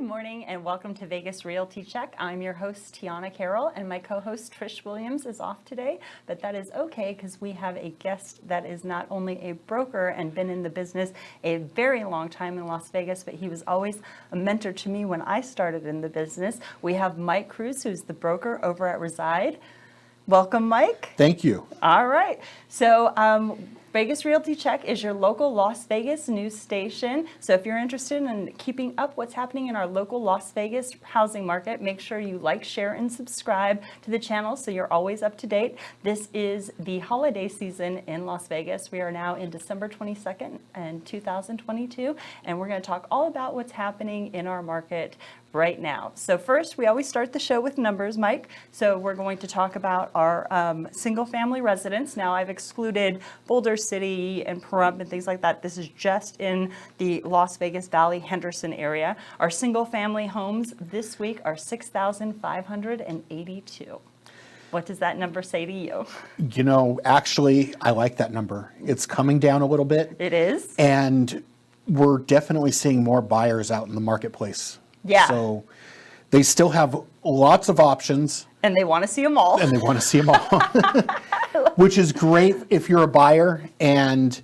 Good morning and welcome to Vegas Realty Check. I'm your host, Tiana Carroll, and my co-host, Trish Williams, is off today, but that is okay because we have a guest that is not only a broker and been in the business a very long time in Las Vegas, but he was always a mentor to me when I started in the business. We have Mike Cruz, who's the broker over at Reside. Welcome, Mike. Thank you. All right. So Vegas Realty Check is your local Las Vegas news station. So if you're interested in keeping up what's happening in our local Las Vegas housing market, make sure you like, share, and subscribe to the channel so you're always up to date. This is the holiday season in Las Vegas. We are now in December 22nd and 2022, and we're going to talk all about what's happening in our market right now. So first, we always start the show with numbers, Mike. So we're going to talk about our single family residents. Now I've excluded Boulder City and Pahrump and things like that. This is just in the Las Vegas Valley, Henderson area. Our single family homes this week are 6,582. What does that number say to you? You know, actually, I like that number. It's coming down a little bit. It is? And we're definitely seeing more buyers out in the marketplace. Yeah. So they still have lots of options. And they want to see them all. And they want to see them all. Which is great if you're a buyer, and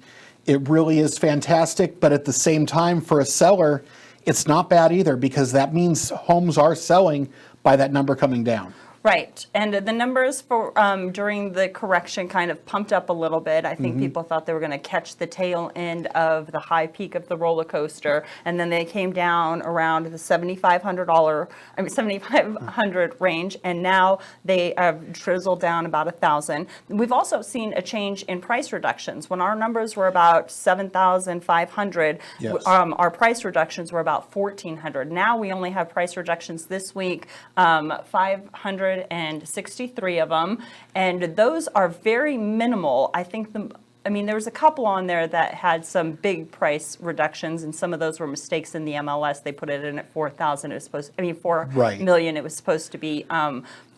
it really is fantastic. But at the same time, for a seller, it's not bad either, because that means homes are selling by that number coming down. Right, and the numbers for during the correction kind of pumped up a little bit. I think people thought they were going to catch the tail end of the high peak of the roller coaster, and then they came down around the $7,500 range, and now they have drizzled down about 1,000. We've also seen a change in price reductions. When our numbers were about 7,500, yes, our price reductions were about 1,400. Now we only have price reductions this week, 563 of them, and those are very minimal. I think there was a couple on there that had some big price reductions, and some of those were mistakes in the MLS. They put it in at 4,000. It was supposed, $4 right, million. It was supposed to be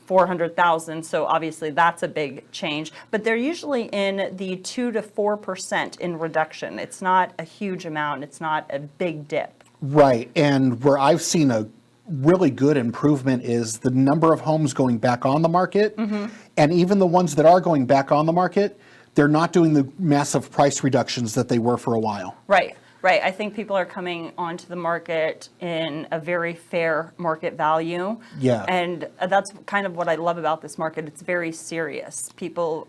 400,000. So obviously that's a big change. But they're usually in the 2 to 4% in reduction. It's not a huge amount. It's not a big dip. Right, and where I've seen a really good improvement is the number of homes going back on the market, and even the ones that are going back on the market, they're not doing the massive price reductions that they were for a while. Right. I think people are coming onto the market in a very fair market value. Yeah. And that's kind of what I love about this market. It's very serious. People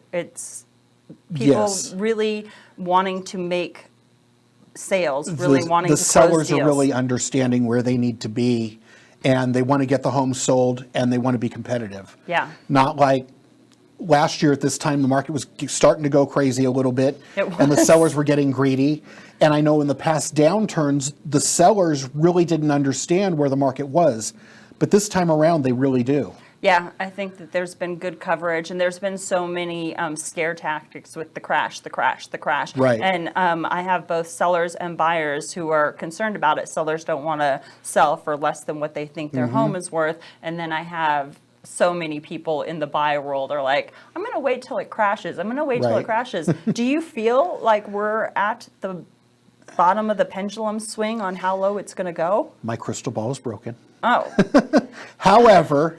Yes. really wanting to make sales, really wanting to close deals. The sellers are really understanding where they need to be, and they want to get the home sold, and they want to be competitive. Yeah. Not like last year at this time, the market was starting to go crazy a little bit, and the sellers were getting greedy. And I know in the past downturns, the sellers really didn't understand where the market was. But this time around, they really do. Yeah, I think that there's been good coverage, and there's been so many scare tactics with the crash. Right. And I have both sellers and buyers who are concerned about it. Sellers don't want to sell for less than what they think their home is worth. And then I have so many people in the buy world are like, I'm going to wait till it crashes. Till it crashes. Do you feel like we're at the bottom of the pendulum swing on how low it's going to go? My crystal ball is broken. Oh. However,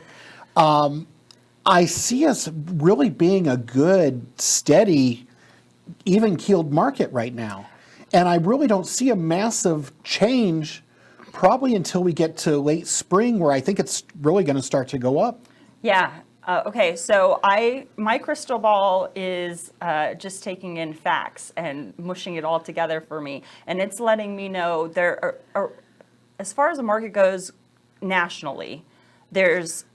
I see us really being a good, steady, even-keeled market right now. And I really don't see a massive change probably until we get to late spring, where I think it's really going to start to go up. Yeah. Okay, so my crystal ball is just taking in facts and mushing it all together for me. And it's letting me know there are, as far as the market goes nationally, there's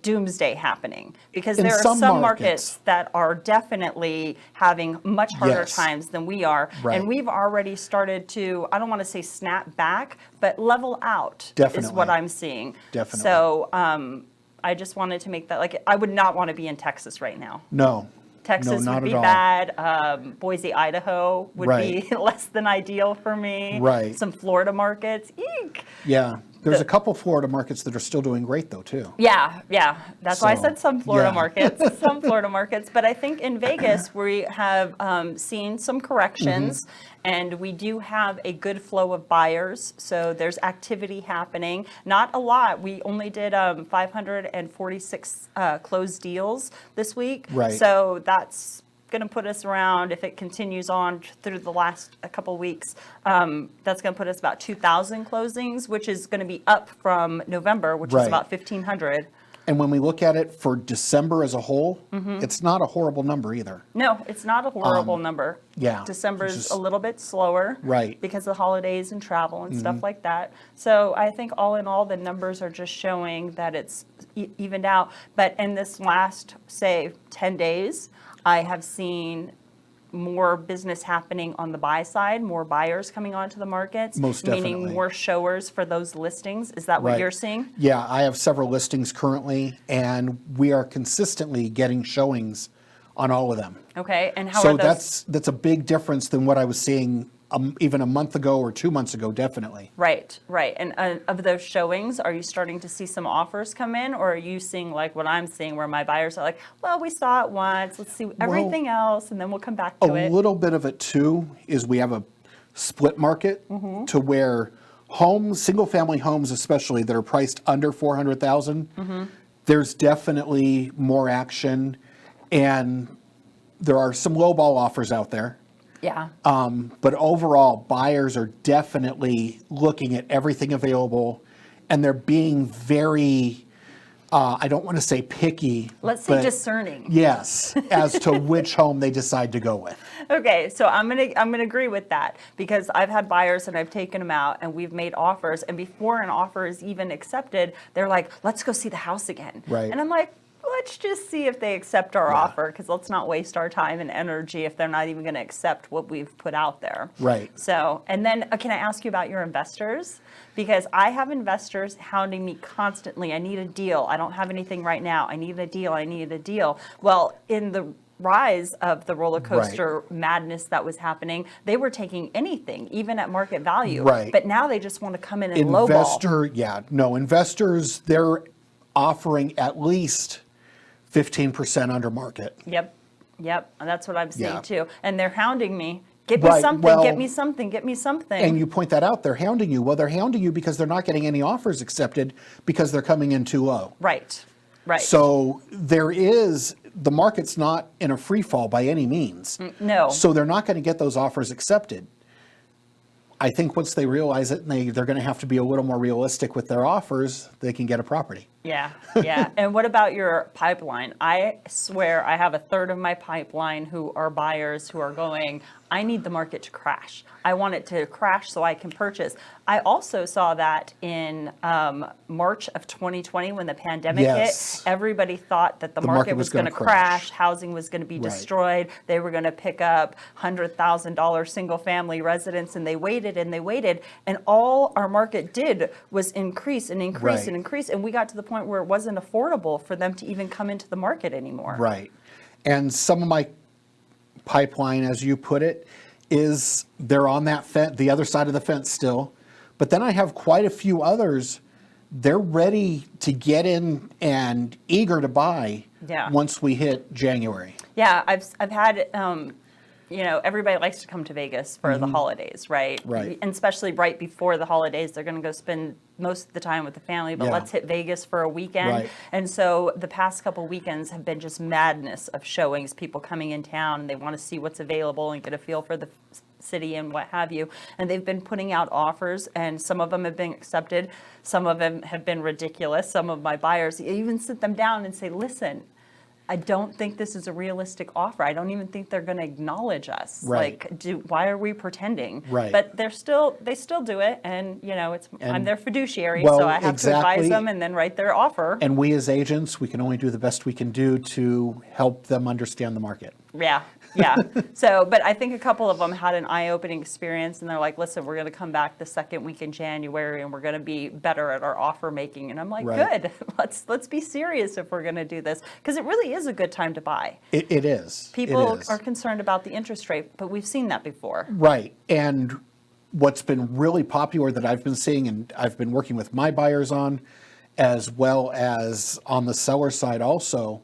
doomsday happening, because there are some markets that are definitely having much harder times than we are. Right. And we've already started to, I don't want to say snap back, but level out is what I'm seeing. Definitely. So I just wanted to make that, like, I would not want to be in Texas right now. No. Texas would be bad. Boise, Idaho would be less than ideal for me. Right. Some Florida markets. Eek. Yeah. There's a couple Florida markets that are still doing great though too. Yeah, yeah. That's why I So, said some Florida yeah. markets, some Florida markets. But I think in Vegas, we have seen some corrections, and we do have a good flow of buyers. So there's activity happening. Not a lot. We only did 546 closed deals this week. Right. So that's going to put us around, if it continues on through the last a couple weeks, that's going to put us about 2,000 closings, which is going to be up from November, which was Right. about 1,500. And when we look at it for December as a whole, it's not a horrible number either. No, it's not a horrible number. yeah, December's just- a little bit slower. Right. Because of the holidays and travel and stuff like that. So I think all in all, the numbers are just showing that it's evened out. But in this last, say, 10 days, I have seen more business happening on the buy side, more buyers coming onto the markets. Most Meaning definitely. more showers for those listings. Is that what Right. you're seeing? Yeah, I have several listings currently, and we are consistently getting showings on all of them. Okay, and how So are those? that's a big difference than what I was seeing even a month ago or 2 months ago, definitely. Right, right. And of those showings, are you starting to see some offers come in, or are you seeing like what I'm seeing, where my buyers are like, well, we saw it once, let's see everything else, and then we'll come back to A it. little bit of it too is we have a split market to where homes, single family homes especially, that are priced under 400,000, there's definitely more action, and there are some lowball offers out there. Yeah, But overall, buyers are definitely looking at everything available, and they're being very, I don't want to say picky. let's say but discerning. Yes, as to which home they decide to go with. Okay, so I'm gonna agree with that, because I've had buyers and I've taken them out and we've made offers, and before an offer is even accepted, they're like, let's go see the house again. Right. And I'm like, let's just see if they accept our offer, because let's not waste our time and energy if they're not even going to accept what we've put out there. Right. So, and then can I ask you about your investors? Because I have investors hounding me constantly. I need a deal. I don't have anything right now. I need a deal. I need a deal. Well, in the rise of the roller coaster madness that was happening, they were taking anything, even at market value. Right. But now they just want to come in and lowball. Investors, they're offering at least 15% under market. Yep. And that's what I'm seeing Yeah. too. And they're hounding me. Get me Right, something, well- get me something, get me something. And you point that out, they're hounding you. Well, they're hounding you because they're not getting any offers accepted because they're coming in too low. Right. So the market's not in a free fall by any means. No. So they're not going to get those offers accepted. I think once they realize it, they're going to have to be a little more realistic with their offers, they can get a property. Yeah. And what about your pipeline? I swear I have a third of my pipeline who are buyers who are going, I need the market to crash. I want it to crash so I can purchase. I also saw that in March of 2020 when the pandemic Yes. hit. Everybody thought that the market was going to crash, housing was going to be destroyed, they were going to pick up $100,000 single family residents, and they waited, and all our market did was increase and increase Right. and increase, and we got to the point where it wasn't affordable for them to even come into the market anymore. Right. And some of my pipeline, as you put it, is they're on that fence, the other side of the fence still. But then I have quite a few others, they're ready to get in and eager to buy once we hit January. Yeah, I've had, everybody likes to come to Vegas for the holidays, right? Right. And especially right before the holidays, they're going to go spend most of the time with the family, but Yeah. let's hit Vegas for a weekend. Right. And so the past couple weekends have been just madness of showings, people coming in town, and they want to see what's available and get a feel for the city and what have you. And they've been putting out offers, and some of them have been accepted. Some of them have been ridiculous. Some of my buyers even sit them down and say, listen, I don't think this is a realistic offer. I don't even think they're going to acknowledge us. Right. Why are we pretending? Right. But they still do it, and I'm their fiduciary, well, so I have to advise exactly. them and then write their offer. And we as agents, we can only do the best we can do to help them understand the market. Yeah. So, but I think a couple of them had an eye-opening experience, and they're like, listen, we're going to come back the second week in January, and we're going to be better at our offer making. And I'm like, Right. good. Let's be serious if we're going to do this, because it really is a good time to buy. It is. People It is. are concerned about the interest rate, but we've seen that before. Right. And what's been really popular that I've been seeing and I've been working with my buyers on, as well as on the seller side also,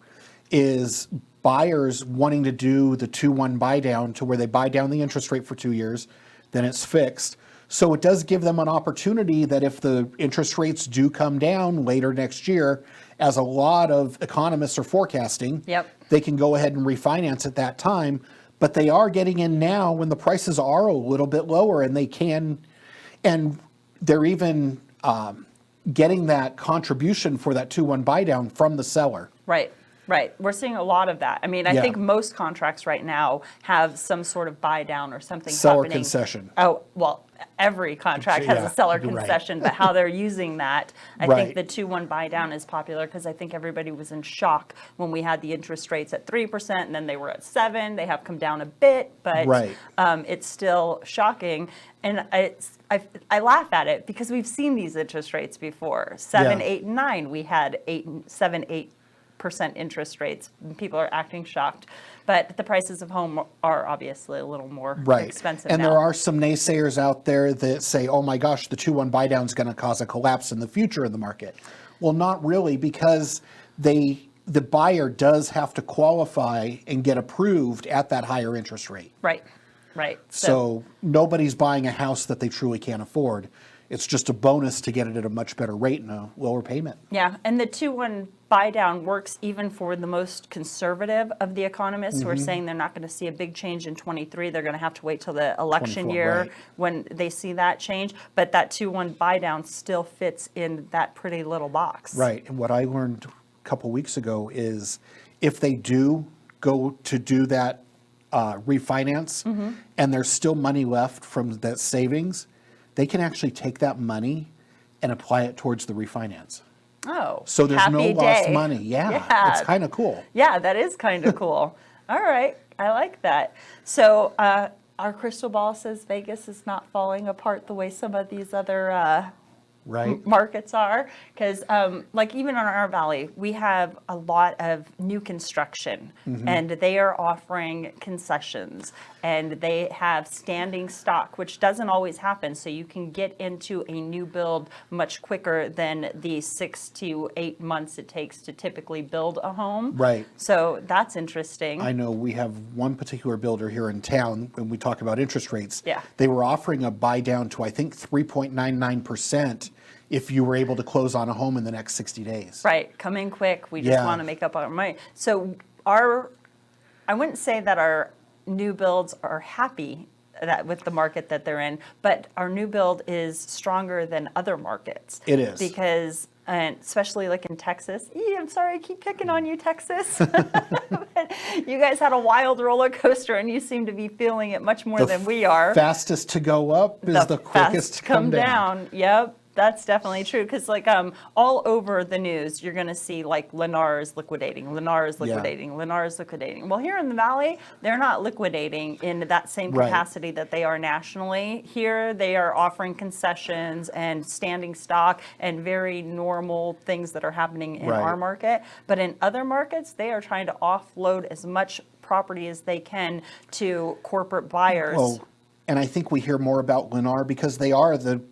is buyers wanting to do the 2-1 buy down to where they buy down the interest rate for 2 years, then it's fixed. So it does give them an opportunity that if the interest rates do come down later next year, as a lot of economists are forecasting, they can go ahead and refinance at that time. But they are getting in now when the prices are a little bit lower, and they can, and they're even getting that contribution for that 2-1 buy down from the seller. Right. Right. We're seeing a lot of that. I mean, I think most contracts right now have some sort of buy down or something Seller happening. concession. Oh, well, every contract has a seller concession, but how they're using that, I think the 2-1 buy down is popular because I think everybody was in shock when we had the interest rates at 3% and then they were at 7%. They have come down a bit, but it's still shocking. And I laugh at it because we've seen these interest rates before. 7, 8, and 9. We had 8% interest rates. People are acting shocked, but the prices of home are obviously a little more expensive and now. there are some naysayers out there that say, oh my gosh, the 2-1 buy down is going to cause a collapse in the future of the market. Well, not really, because the buyer does have to qualify and get approved at that higher interest rate. Right. So nobody's buying a house that they truly can't afford. It's just a bonus to get it at a much better rate and a lower payment. Yeah, and the 2-1 buy down works even for the most conservative of the economists who are saying they're not going to see a big change in 23. They're going to have to wait till the election year when they see that change. But that 2-1 buy down still fits in that pretty little box. Right. And what I learned a couple weeks ago is if they do go to do that refinance and there's still money left from that savings, they can actually take that money and apply it towards the refinance. Oh, so there's no lost money. Yeah, it's kind of cool. Yeah, that is kind of cool. All right, I like that. So our crystal ball says Vegas is not falling apart the way some of these other markets are, because like even in our valley, we have a lot of new construction, and they are offering concessions, and they have standing stock, which doesn't always happen. So you can get into a new build much quicker than the 6 to 8 months it takes to typically build a home. Right. So that's interesting. I know we have one particular builder here in town, when we talk about interest rates, Yeah. they were offering a buy down to, I think, 3.99% if you were able to close on a home in the next 60 days. Right, come in quick. We just want to make up our money. So I wouldn't say that our new builds are happy with the market that they're in, but our new build is stronger than other markets. It is. Because, and especially like in Texas, I'm sorry, I keep picking on you, Texas. But you guys had a wild roller coaster and you seem to be feeling it much more than we are. Fastest to go up is the quickest to come down. Yep. That's definitely true, because like all over the news, you're going to see like Lennar is liquidating, Lennar is liquidating, Lennar is liquidating. Well, here in the Valley, they're not liquidating in that same capacity that they are nationally. Here, they are offering concessions and standing stock and very normal things that are happening in our market. But in other markets, they are trying to offload as much property as they can to corporate buyers. Well, and I think we hear more about Lennar because they are the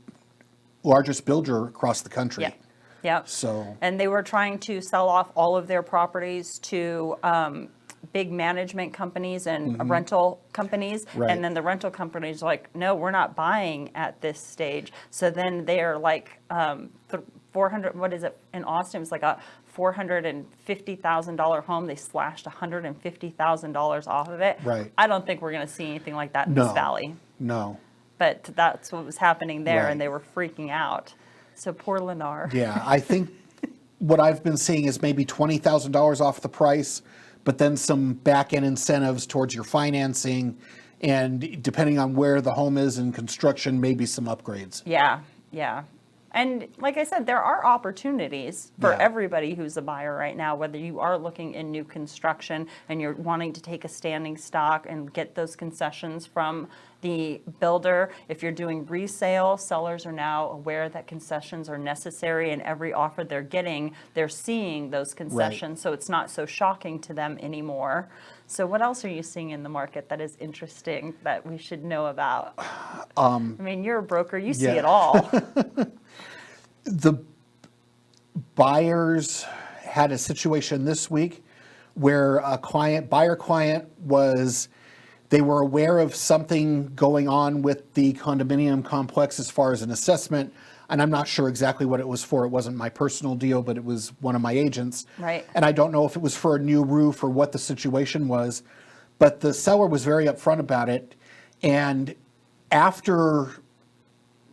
largest builder across the country. Yeah. So. And they were trying to sell off all of their properties to big management companies and rental companies. And then the rental companies are like, no, we're not buying at this stage. So then they're like 400, what is it in Austin? It was like a $450,000 home. They slashed $150,000 off of it. Right. I don't think we're going to see anything like that in this valley. No. But that's what was happening there, and they were freaking out. So poor Lennar. Yeah, I think what I've been seeing is maybe $20,000 off the price, but then some back-end incentives towards your financing, and depending on where the home is in construction, maybe some upgrades. Yeah. And like I said, there are opportunities for everybody who's a buyer right now, whether you are looking in new construction and you're wanting to take a standing stock and get those concessions from the builder. If you're doing resale, sellers are now aware that concessions are necessary, and every offer they're getting, they're seeing those concessions, so it's not so shocking to them anymore. So what else are you seeing in the market that is interesting that we should know about? I mean, you're a broker, you see yeah. it all. The buyers had a situation this week where a buyer client they were aware of something going on with the condominium complex as far as an assessment, and I'm not sure exactly what it was for. It wasn't my personal deal, but it was one of my agents. Right. And I don't know if it was for a new roof or what the situation was, but the seller was very upfront about it. And after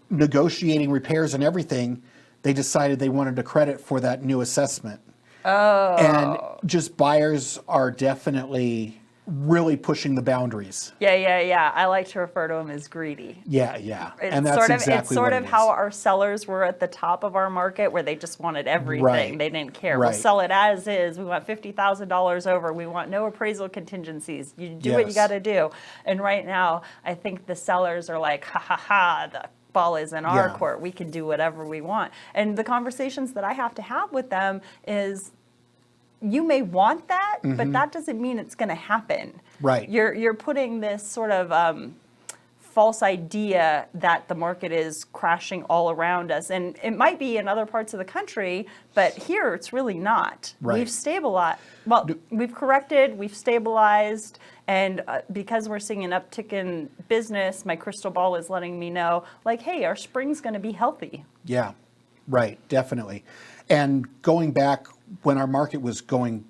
negotiating repairs and everything, they decided they wanted a credit for that new assessment. Oh. And just buyers are definitely really pushing the boundaries. Yeah. I like to refer to them as greedy. Yeah. It's And that's sort of, exactly it's sort what of it how is. our sellers were at the top of our market, where they just wanted everything. Right. They didn't care. We'll Right. sell it as is. We want $50,000 over. We want no appraisal contingencies. You do what you Yes. got to do. And right now, I think the sellers are like, ha, the ball is in our Yeah. court. We can do whatever we want. And the conversations that I have to have with them is, you may want that, but that doesn't mean it's going to happen. Right. You're putting this sort of false idea that the market is crashing all around us, and it might be in other parts of the country, but here it's really not. Right. We've stabilized. Well, we've corrected. We've stabilized, and because we're seeing an uptick in business, my crystal ball is letting me know, like, hey, our spring's going to be healthy. Yeah, right, definitely. And going back when our market was going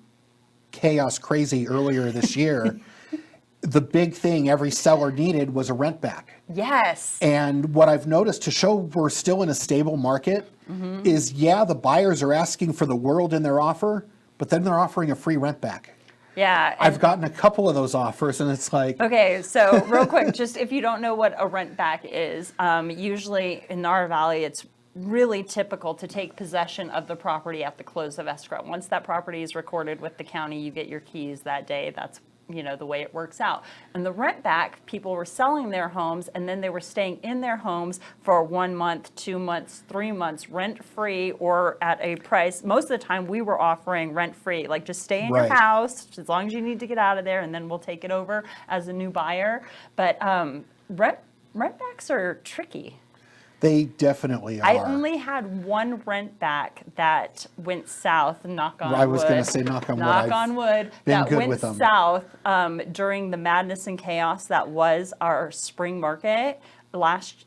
chaos crazy earlier this year, the big thing every seller needed was a rent back. Yes. And what I've noticed to show we're still in a stable market is, the buyers are asking for the world in their offer, but then they're offering a free rent back. Yeah. I've gotten a couple of those offers, and it's like, Okay, so real quick, just if you don't know what a rent back is, usually in our valley, it's really typical to take possession of the property at the close of escrow. Once that property is recorded with the county, you get your keys that day. That's the way it works out. And the rent back, people were selling their homes, and then they were staying in their homes for 1 month, 2 months, 3 months, rent free, or at a price. Most of the time we were offering rent free, like just stay in your Right. house as long as you need to get out of there, and then we'll take it over as a new buyer. But rent backs are tricky. they definitely are. I only had one rent back that went south, knock on wood. I was going to say knock on wood. Knock I've on wood. been That good went with them. south during the madness and chaos that was our spring market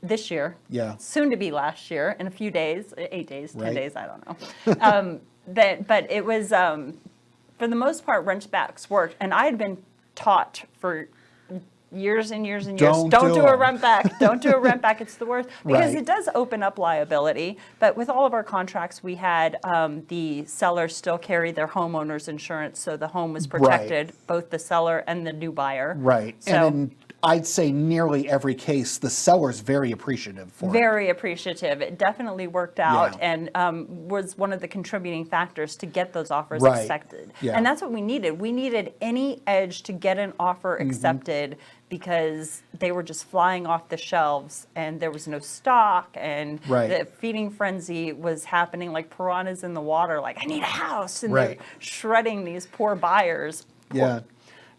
this year. Yeah. Soon to be last year, in a few days, 8 days, 10 Right. days, I don't know. But it was, for the most part, rent backs worked. And I had been taught for years and years and years, Don't don't do do a 'em. rent back. Don't do a rent back. It's the worst. Because Right. it does open up liability. But with all of our contracts, we had the sellers still carry their homeowner's insurance, so the home was protected, both the seller and the new buyer. Right. So And in, I'd say nearly every case, the seller's very appreciative for it. very appreciative. It definitely worked out, Yeah. and was one of the contributing factors to get those offers Right. accepted. Yeah. And that's what we needed. We needed any edge to get an offer Mm-hmm. accepted, because they were just flying off the shelves and there was no stock, and Right. the feeding frenzy was happening like piranhas in the water, like, I need a house, and Right. they're shredding these poor buyers. Yeah.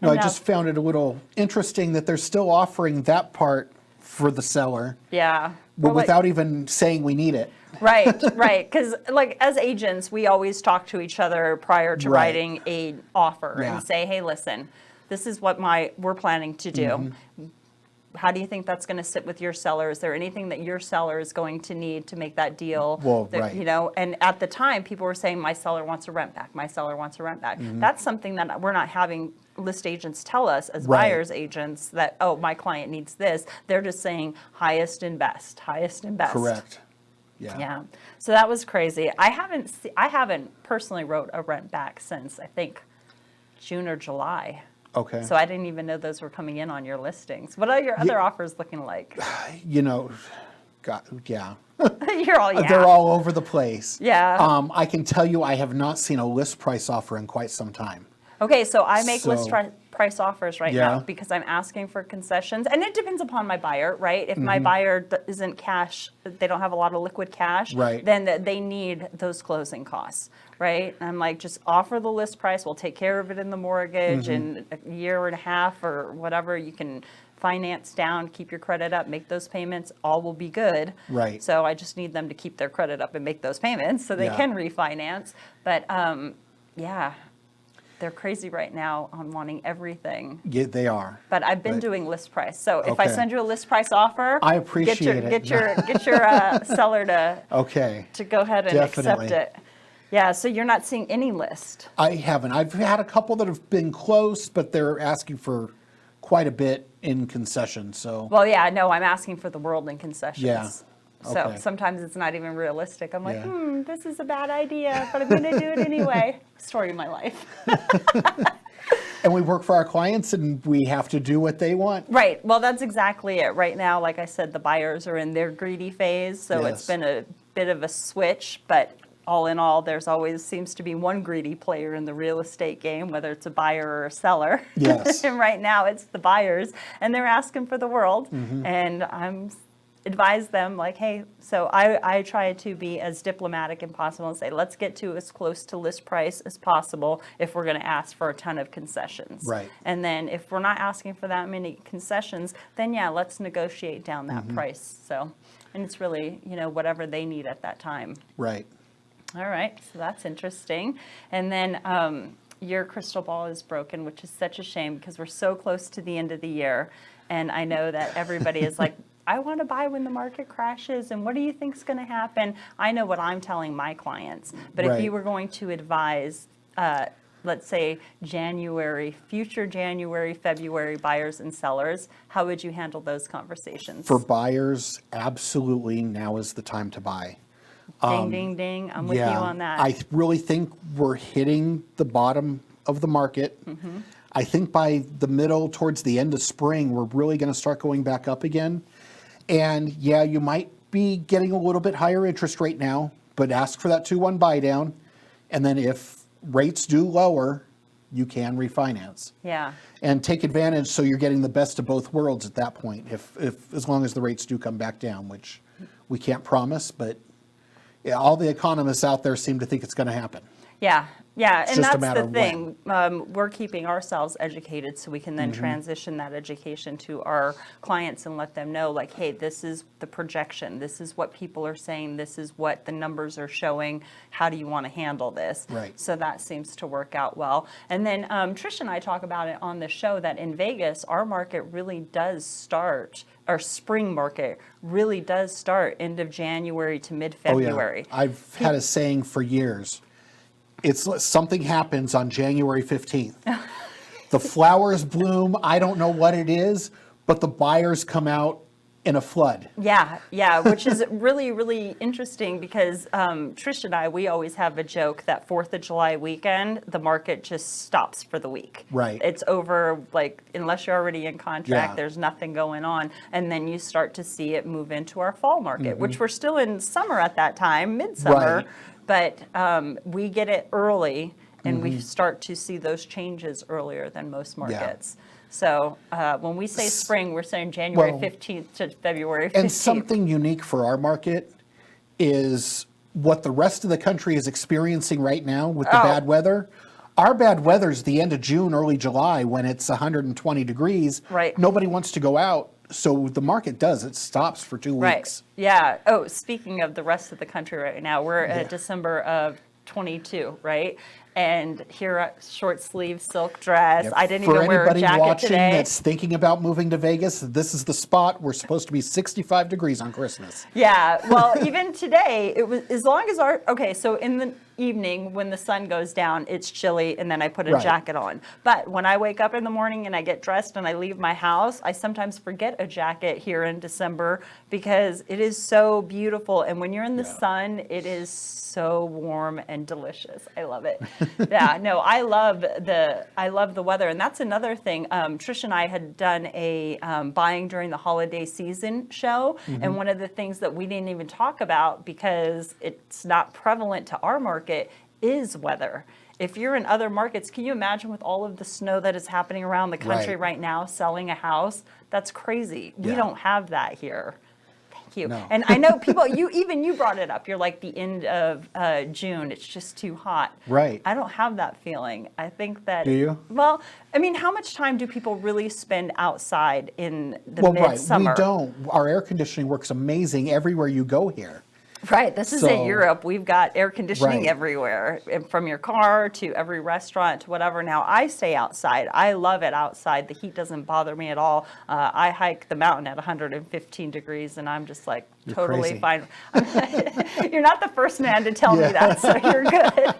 No, I And now- just found it a little interesting that they're still offering that part for the seller, Yeah. but We're like- without even saying we need it. Right. Because like as agents, we always talk to each other prior to Right. writing a offer Yeah. and say, hey, listen, this is what we're planning to do. Mm-hmm. How do you think that's going to sit with your seller? Is there anything that your seller is going to need to make that deal? Well, that, right. And at the time, people were saying, my seller wants a rent back. My seller wants a rent back. Mm-hmm. That's something that we're not having list agents tell us as Right. buyers agents, that, oh, my client needs this. They're just saying highest and best, highest and best. Correct. Yeah. Yeah, so that was crazy. I haven't personally wrote a rent back since, I think, June or July. Okay. So I didn't even know those were coming in on your listings. What are your other offers looking like? You know, God, yeah. You're all, yeah. They're all over the place. Yeah. I can tell you I have not seen a list price offer in quite some time. Okay, so I make list So- price offers right Yeah. now because I'm asking for concessions, and it depends upon my buyer, right? If my buyer isn't cash, they don't have a lot of liquid cash, Right. then they need those closing costs, right? And I'm like, just offer the list price. We'll take care of it in the mortgage in a year and a half or whatever. You can finance down, keep your credit up, make those payments, all will be good. Right. So I just need them to keep their credit up and make those payments so they Yeah. can refinance. But yeah, they're crazy right now on wanting everything. Yeah, they are. But I've been But- doing list price. So if I Okay. send you a list price offer, I appreciate it. get your seller Okay. to go ahead and Definitely. accept it. Yeah, so you're not seeing any list. I haven't. I've had a couple that have been close, but they're asking for quite a bit in concessions. So Well, yeah, no, I'm asking for the world in concessions. Yeah. So Okay. sometimes it's not even realistic. I'm like, Yeah. this is a bad idea, but I'm going to do it anyway. Story of my life. and we work for our clients, and we have to do what they want. Right. Well, that's exactly it. Right now, like I said, the buyers are in their greedy phase. So it's Yes. been a bit of a switch, but all in all, there's always seems to be one greedy player in the real estate game, whether it's a buyer or a seller. Yes. And right now it's the buyers, and they're asking for the world. Mm-hmm. And I'm advise them like, hey, so I try to be as diplomatic as possible and say, let's get to as close to list price as possible if we're going to ask for a ton of concessions. Right. And then if we're not asking for that many concessions, then yeah, let's negotiate down that price. So, and it's really, whatever they need at that time. Right. All right, so that's interesting. And then your crystal ball is broken, which is such a shame because we're so close to the end of the year. And I know that everybody is like, I want to buy when the market crashes. And what do you think is going to happen? I know what I'm telling my clients. But if Right. you were going to advise, let's say, future January, February buyers and sellers, how would you handle those conversations? For buyers, absolutely now is the time to buy. Ding, ding, ding. I'm with you on that. I really think we're hitting the bottom of the market. Mm-hmm. I think by the middle, towards the end of spring, we're really going to start going back up again. And yeah, you might be getting a little bit higher interest rate now, but ask for that 2-1 buy down. And then if rates do lower, you can refinance. Yeah. And take advantage so you're getting the best of both worlds at that point, if as long as the rates do come back down, which we can't promise, but yeah, all the economists out there seem to think it's going to happen. Yeah, yeah, and just a that's matter the of thing. We're keeping ourselves educated so we can then transition that education to our clients and let them know, like, hey, this is the projection. This is what people are saying. This is what the numbers are showing. How do you want to handle this? Right. So that seems to work out well. And then Trish and I talk about it on the show that in Vegas, our market really does start, our spring market really does start end of January to mid-February. Oh, yeah. I've had a saying for years. It's something happens on January 15th. The flowers bloom. I don't know what it is, but the buyers come out in a flood. Yeah, which is really, really interesting because Trish and I, we always have a joke that 4th of July weekend, the market just stops for the week. Right. It's over, like, unless you're already in contract, Yeah. there's nothing going on. And then you start to see it move into our fall market, which we're still in summer at that time, midsummer. Right. But we get it early and we start to see those changes earlier than most markets. So when we say spring, we're saying January Well, 15th to February 15th. And something unique for our market is what the rest of the country is experiencing right now with the bad weather. Our bad weather's the end of June, early July, when it's 120 degrees. Right. Nobody wants to go out. So the market does. It stops for 2 Right. weeks. Yeah. Oh, speaking of the rest of the country right now, we're at December of 22, right? And here at short sleeve silk dress. Yep. I didn't For even wear a anybody jacket watching today. that's thinking about moving to Vegas, this is the spot. We're supposed to be 65 degrees on Christmas. Yeah, well, even today, it was as long as so in the evening when the sun goes down, it's chilly, and then I put a Right. jacket on. But when I wake up in the morning and I get dressed and I leave my house, I sometimes forget a jacket here in December because it is so beautiful. And when you're in the sun, it is so warm and delicious. I love it. Yeah, no, I love the weather, and that's another thing. Trish and I had done a buying during the holiday season show, and one of the things that we didn't even talk about because it's not prevalent to our market is weather. If you're in other markets, can you imagine with all of the snow that is happening around the country right now, selling a house? That's crazy. We Yeah. don't have that here. Thank you. No. And I know people, you brought it up. You're like the end of June. It's just too hot. Right. I don't have that feeling. I think that. Do you? Well, I mean, how much time do people really spend outside in the Well, right. midsummer? We don't. Our air conditioning works amazing everywhere you go here. Right. This is in So- Europe. We've got air conditioning Right. everywhere, and from your car to every restaurant to whatever. Now, I stay outside. I love it outside. The heat doesn't bother me at all. I hike the mountain at 115 degrees, and I'm just like You're totally crazy. fine. You're not the first man to tell me Yeah. that, so you're good.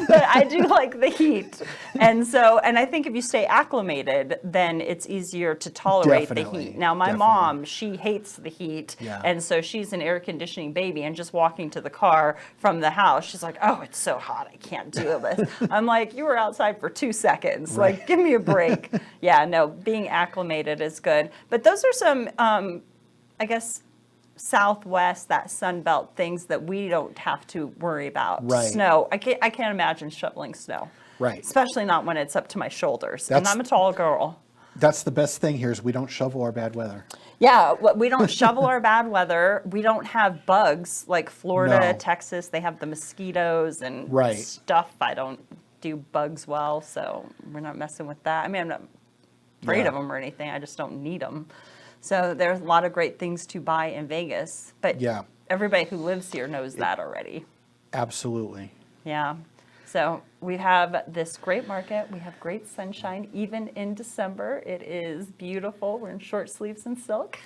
But I do like the heat. And I think if you stay acclimated, then it's easier to tolerate Definitely, the heat. Now, my definitely. mom, she hates the heat. Yeah. And so she's an air conditioning baby, and just walking to the car from the house, she's like, oh, it's so hot, I can't do this. I'm like, you were outside for 2 seconds. Right. Like, give me a break. Yeah, no, being acclimated is good. But those are some, I guess, Southwest, that Sun Belt things that we don't have to worry about. Right. Snow, I can't imagine shoveling snow. Right. Especially not when it's up to my shoulders. And That's- I'm a tall girl. That's the best thing here is we don't shovel our bad weather. Yeah, we don't shovel our bad weather. We don't have bugs like Florida, No. Texas. They have the mosquitoes and Right. stuff. I don't do bugs well, so we're not messing with that. I mean, I'm not afraid Yeah. of them or anything. I just don't need them. So there's a lot of great things to buy in Vegas. But Yeah. everybody who lives here knows that already. Absolutely. Yeah. So we have this great market. We have great sunshine, even in December. It is beautiful. We're in short sleeves and silk,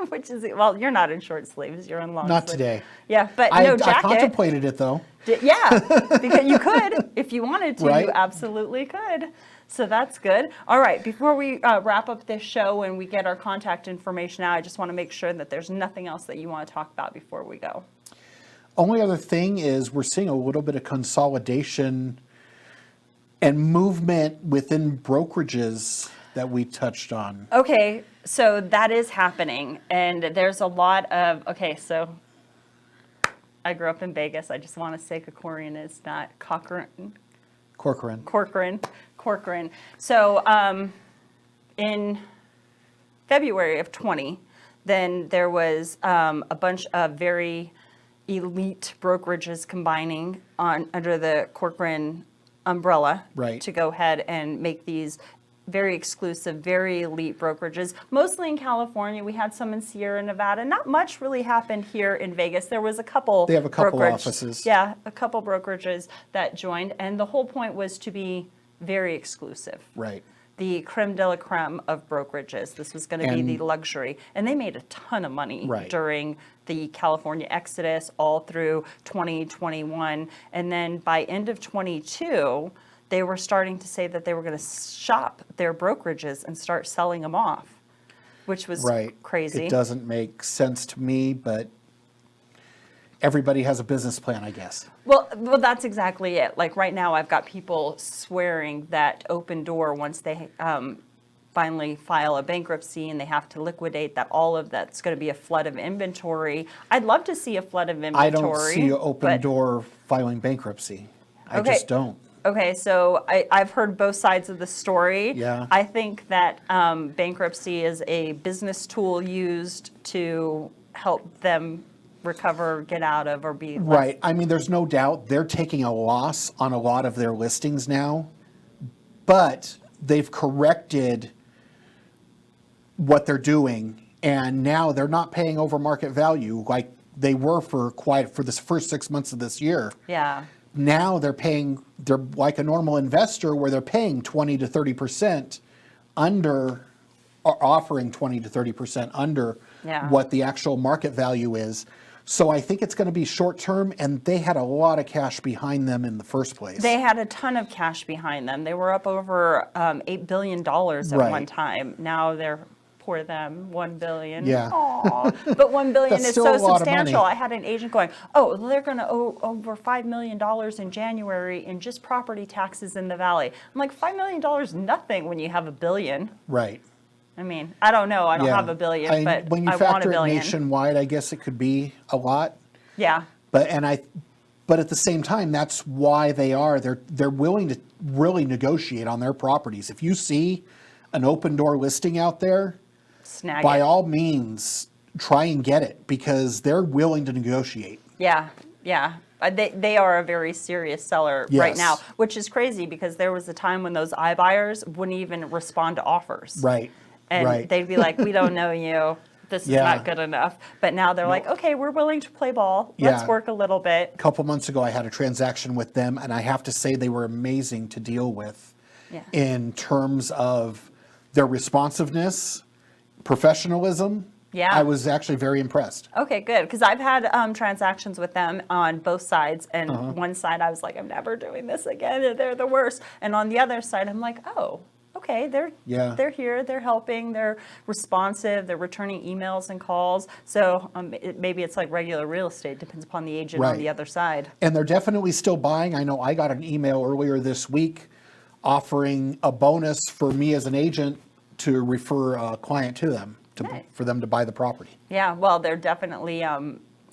which is, well, you're not in short sleeves. You're in long Not sleeves. today. Yeah, but I no jacket. contemplated it though. Yeah, because you could. If you wanted to, Right. you absolutely could. So that's good. All right, before we wrap up this show and we get our contact information out, I just want to make sure that there's nothing else that you want to talk about before we go. Only other thing is we're seeing a little bit of consolidation and movement within brokerages that we touched on. Okay, so that is happening, and there's a lot of, okay, so I grew up in Vegas. I just want to say Corcoran is not Corcoran. Corcoran. So in February of 20, then there was a bunch of very elite brokerages combining under the Corcoran umbrella Right. to go ahead and make these very exclusive, very elite brokerages, mostly in California. We had some in Sierra Nevada. Not much really happened here in Vegas. There was a couple. They have a couple brokerage- offices. Yeah, a couple brokerages that joined, and the whole point was to be very exclusive. Right. The creme de la creme of brokerages. This was going to be And- the luxury. And they made a ton of money Right. during the California exodus all through 2021. And then by end of 22, they were starting to say that they were going to shop their brokerages and start selling them off, which was Right. crazy. It doesn't make sense to me, but everybody has a business plan, I guess. Well, that's exactly it. Like right now, I've got people swearing that Open Door, once they finally file a bankruptcy and they have to liquidate, that all of that's going to be a flood of inventory. I'd love to see a flood of inventory. I don't see Open but- Door filing bankruptcy. I Okay. just don't. Okay, so I've heard both sides of the story. Yeah. I think that bankruptcy is a business tool used to help them recover, get out of, or be less. Right. I mean, there's no doubt they're taking a loss on a lot of their listings now, but they've corrected what they're doing, and now they're not paying over market value like they were for this first 6 months of this year. Yeah. Now they're like a normal investor where they're paying 20 to 30% under, or offering 20 to 30% under Yeah. what the actual market value is. So I think it's going to be short term, and they had a lot of cash behind them in the first place. They had a ton of cash behind them. They were up over $8 billion at Right. one time. Now they're, poor them, $1 billion. Yeah. Aw. But $1 billion That's is still so a lot of substantial. money. I had an agent going, oh, they're going to owe over $5 million in January in just property taxes in the Valley. I'm like, $5 million is nothing when you have $1 billion. Right. I mean, I don't know. I don't Yeah. have $1 billion, but when you I want $1 factor it billion. nationwide, I guess it could be a lot. Yeah. But But at the same time, that's why they're willing to really negotiate on their properties. If you see an open door listing out there, Snag by it. all means, try and get it because they're willing to negotiate. Yeah, yeah. They are a very serious seller right Yes. now, which is crazy because there was a time when those iBuyers wouldn't even respond to offers. Right. And right. they'd be like, we don't know you. This is Yeah. not good enough. But now they're like, okay, we're willing to play ball. Let's Yeah. work a little bit. A couple months ago, I had a transaction with them, and I have to say they were amazing to deal with Yeah. in terms of their responsiveness, professionalism. Yeah. I was actually very impressed. Okay, good. Because I've had transactions with them on both sides. And Uh-huh. one side, I was like, I'm never doing this again. They're the worst. And on the other side, I'm like, oh, okay, Yeah. they're here, they're helping, they're responsive, they're returning emails and calls. So maybe it's like regular real estate, depends upon the agent on Right. the other side. And they're definitely still buying. I know I got an email earlier this week offering a bonus for me as an agent to refer a client to them, Nice. for them to buy the property. Yeah, well, they're definitely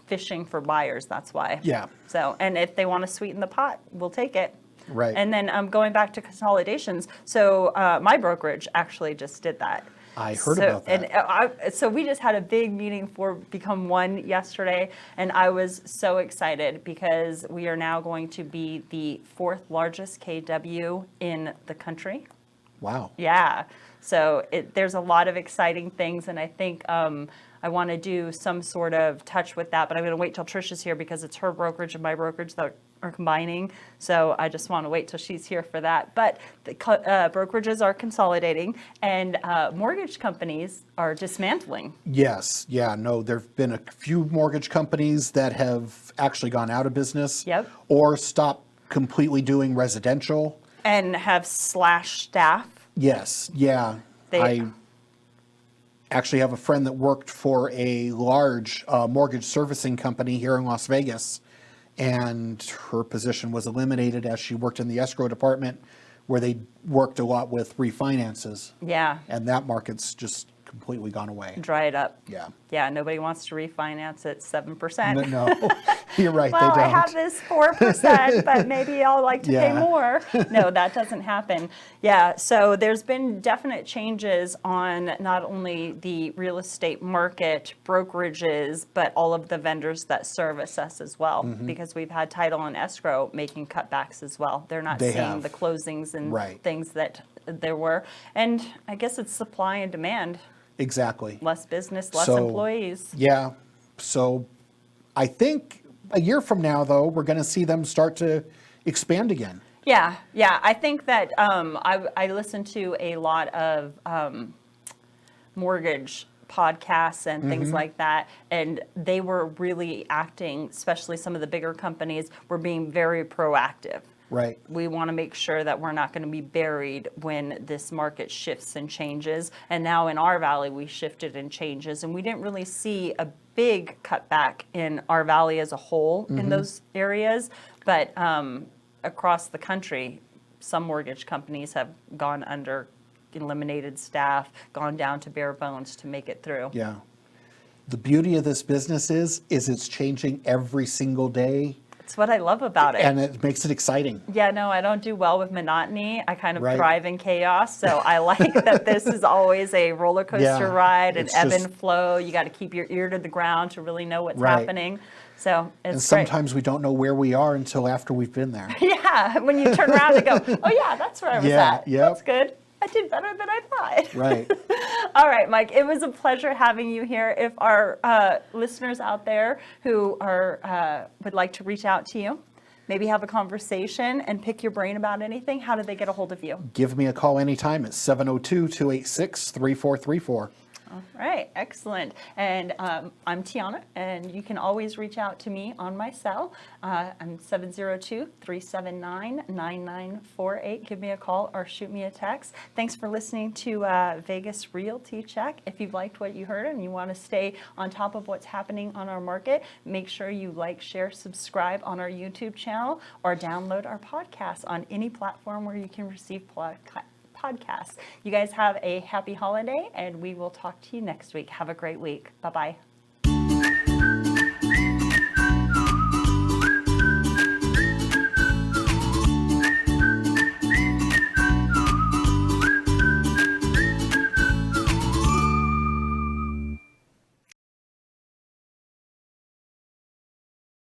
fishing for buyers, that's why. Yeah. So, and if they want to sweeten the pot, we'll take it. Right. And then going back to consolidations, so my brokerage actually just did that. I heard about that. And so we just had a big meeting for Become One yesterday, and I was so excited because we are now going to be the 4th largest KW in the country. Wow. Yeah. So there's a lot of exciting things, and I think I want to do some sort of touch with that, but I'm going to wait till Trisha's here because it's her brokerage and my brokerage that are combining. So I just want to wait till she's here for that. But the brokerages are consolidating, and mortgage companies are dismantling. Yes. Yeah. No, there have been a few mortgage companies that have actually gone out of business. Yep. Or stopped completely doing residential. And have slashed staff. Yes. Yeah. I actually have a friend that worked for a large mortgage servicing company here in Las Vegas, and her position was eliminated as she worked in the escrow department where they worked a lot with refinances. Yeah. And that market's just completely gone away. Dry it up. Yeah. Yeah, nobody wants to refinance at 7%. No, you're right, Well, they I don't. have this 4%, but maybe I'll like to pay Yeah. more. No, that doesn't happen. Yeah, so there's been definite changes on not only the real estate market, brokerages, but all of the vendors that service us as well, Mm-hmm. because we've had title and escrow making cutbacks as well. They're not They seeing have. the closings and Right. things that there were. And I guess it's supply and demand. Exactly. Less business, less So, employees. Yeah. So I think a year from now, though, we're going to see them start to expand again. Yeah, yeah. I think that I listen to a lot of mortgage podcasts and things like that, and they were really acting, especially some of the bigger companies, were being very proactive. Right. We want to make sure that we're not going to be buried when this market shifts and changes. And now in our valley, we shifted and changes, and we didn't really see a big cutback in our valley as a whole in those areas. But across the country, some mortgage companies have gone under, eliminated staff, gone down to bare bones to make it through. Yeah. The beauty of this business is it's changing every single day, That's what I love about it. and it makes it exciting. Yeah, no, I don't do well with monotony. I kind of Right. thrive in chaos. So I like that this is always a roller coaster Yeah, ride, and it's ebb just- and flow. You got to keep your ear to the ground to really know what's Right. happening. So And it's great. sometimes we don't know where we are until after we've been there. Yeah, when you turn around and go, oh yeah, that's where I was Yeah, at. yep. That's good. I did better than I thought. Right. All right, Mike, it was a pleasure having you here. If our listeners out there who are would like to reach out to you, maybe have a conversation and pick your brain about anything, how do they get a hold of you? Give me a call anytime at 702-286-3434. All right, excellent. And I'm Tiana, and you can always reach out to me on my cell. I'm 702-379-9948. Give me a call or shoot me a text. Thanks for listening to Vegas Realty Check. If you've liked what you heard and you want to stay on top of what's happening on our market, make sure you like, share, subscribe on our YouTube channel, or download our podcast on any platform where you can receive podcasts. You guys have a happy holiday, and we will talk to you next week. Have a great week. Bye-bye.